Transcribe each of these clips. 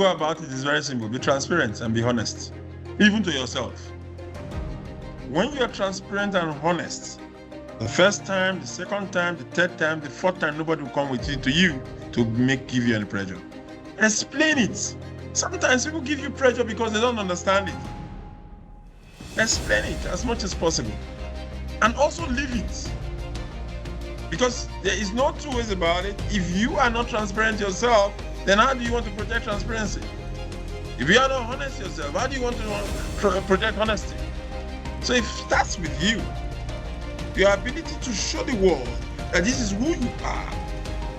go about it is very simple. Be transparent and be honest, even to yourself. When you are transparent and honest, the first time, the second time, the third time, the fourth time, nobody will come with you to give you any pressure. Explain it. Sometimes people give you pressure because they don't understand it. Explain it as much as possible. And also leave it. Because there is no two ways about it. If you are not transparent yourself, then how do you want to protect transparency? If you are not honest yourself, how do you want to protect honesty? So if that's with you, your ability to show the world that this is who you are,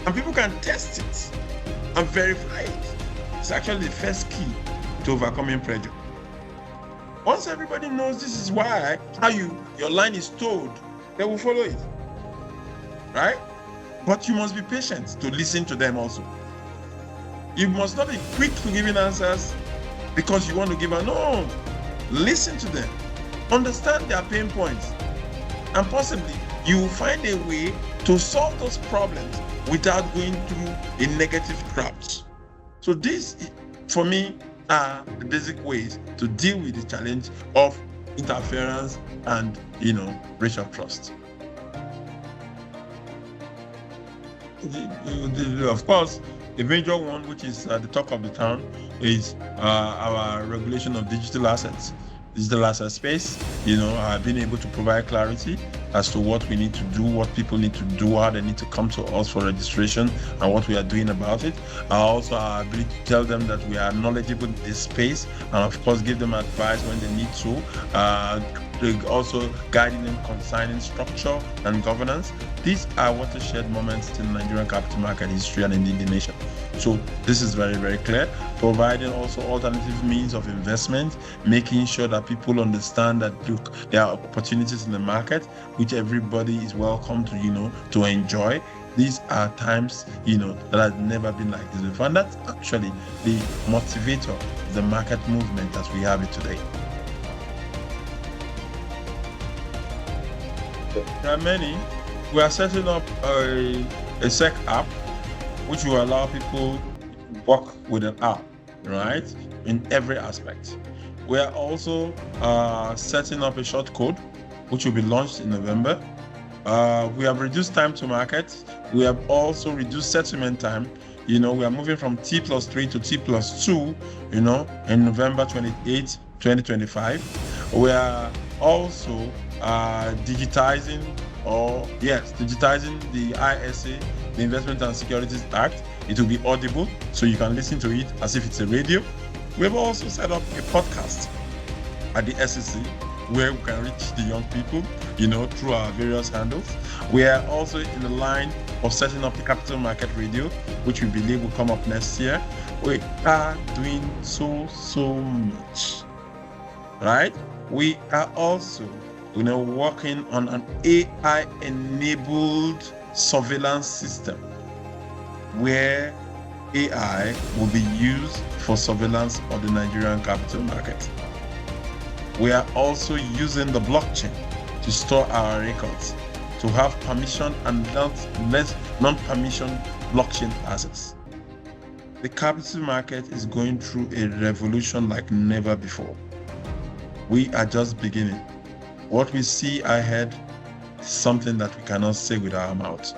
and people can test it and verify it, is actually the first key to overcoming pressure. Once everybody knows this is how your line is told, they will follow it, right? But you must be patient to listen to them also. You must not be quick to giving answers because you want to give no. Listen to them, understand their pain points, and possibly you will find a way to solve those problems without going through a negative crowd. So these, for me, are the basic ways to deal with the challenge of interference and, breach of trust. Of course, the major one, which is at the talk of the town, is our regulation of digital assets. Digital asset space, being able to provide clarity as to what we need to do, what people need to do, how they need to come to us for registration, and what we are doing about it. Also, our ability to tell them that we are knowledgeable in this space, and of course, give them advice when they need to. Also, guiding them concerning structure and governance. These are watershed moments in Nigerian capital market history and indeed the nation. So this is very, very clear. Providing also alternative means of investment, making sure that people understand that look, there are opportunities in the market which everybody is welcome to enjoy. These are times that have never been like this before, and that's actually the motivator, the market movement as we have it today. There are many. We are setting up a SEC app which will allow people to work with an app, right, in every aspect. We are also setting up a short code which will be launched in November. We have reduced time to market. We have also reduced settlement time. We are moving from T+3 to T+2, in November 28, 2025. We are also digitizing the ISA, the Investment and Securities Act. It will be audible, so you can listen to it as if it's a radio. We've also set up a podcast at the SEC where we can reach the young people, through our various handles. We are also in the line of setting up the Capital Market Radio, which we believe will come up next year. We are doing so much, right? We are also working on an AI-enabled surveillance system where AI will be used for surveillance of the Nigerian capital market. We are also using the blockchain to store our records, to have permission and non-permission blockchain access. The capital market is going through a revolution like never before. We are just beginning. What we see ahead is something that we cannot say with our mouth,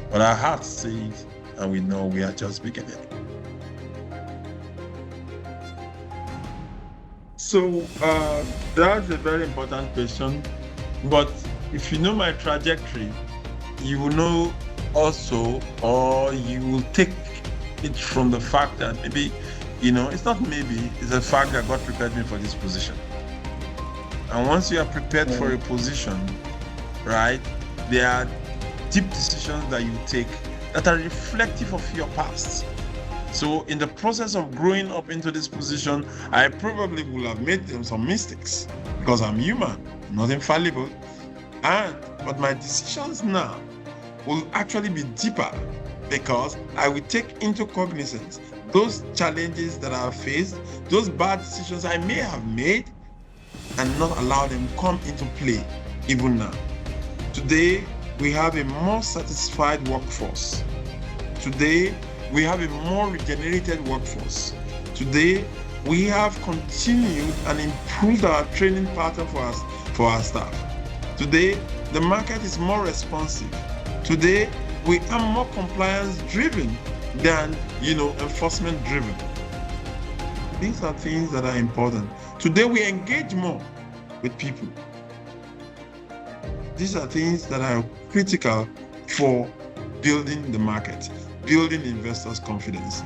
but our hearts say it, and we know we are just beginning. So that's a very important question, but if you know my trajectory, you will know also, or you will take it from the fact that maybe, it's not maybe, it's a fact that God prepared me for this position. And once you are prepared for a position, right, there are deep decisions that you take that are reflective of your past. So in the process of growing up into this position, I probably will have made some mistakes because I'm human, not infallible. But my decisions now will actually be deeper because I will take into cognizance those challenges that I have faced, those bad decisions I may have made, and not allow them come into play even now. Today, we have a more satisfied workforce. Today, we have a more regenerated workforce. Today, we have continued and improved our training pattern for our staff. Today, the market is more responsive. Today, we are more compliance-driven than, enforcement-driven. These are things that are important. Today, we engage more with people. These are things that are critical for building the market, building investors' confidence.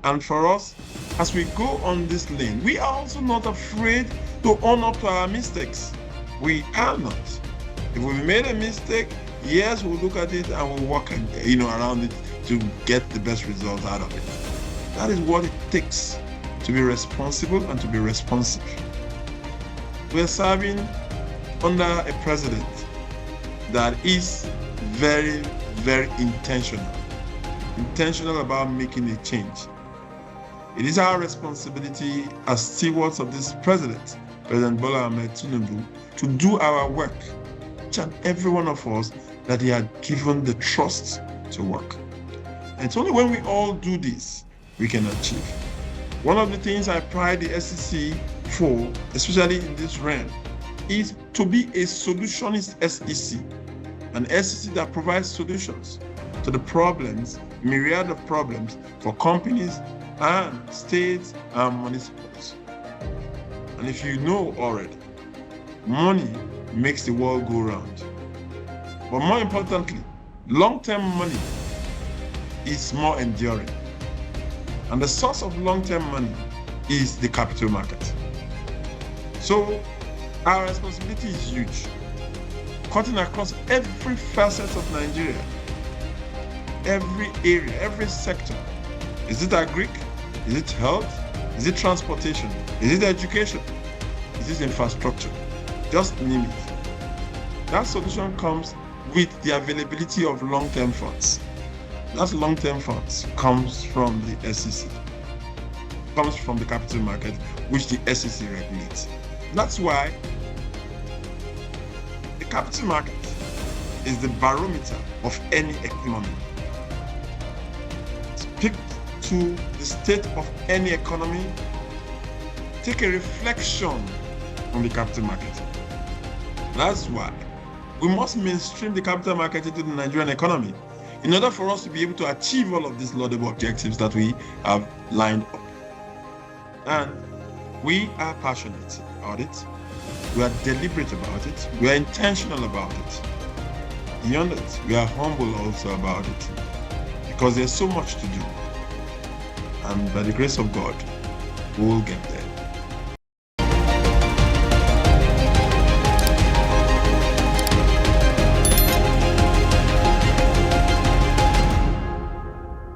And for us, as we go on this lane, we are also not afraid to own up to our mistakes. We are not. If we made a mistake, yes, we'll look at it and we'll work around it to get the best result out of it. That is what it takes to be responsible and to be responsive. We're serving under a president that is very, very intentional about making a change. It is our responsibility as stewards of this president, President Bola Ahmed Tinubu, to do our work, each and every one of us that he had given the trust to work. And it's only when we all do this, we can achieve. One of the things I pride the SEC for, especially in this realm, is to be a solutionist SEC, an SEC that provides solutions to the problems, myriad of problems for companies and states and municipalities. And if you know already, money makes the world go round. But more importantly, long-term money is more enduring. And the source of long-term money is the capital market. So our responsibility is huge, cutting across every facet of Nigeria, every area, every sector. Is it agri? Is it health? Is it transportation? Is it education? Is it infrastructure? Just name it. That solution comes with the availability of long-term funds. That long-term funds comes from the SEC, comes from the capital market, which the SEC regulates. That's why the capital market is the barometer of any economy. Speak to the state of any economy, take a reflection on the capital market. That's why we must mainstream the capital market into the Nigerian economy in order for us to be able to achieve all of these laudable objectives that we have lined up. And we are passionate about it. We are deliberate about it. We are intentional about it. Beyond it, we are humble also about it, because there's so much to do. And by the grace of God, we will get there.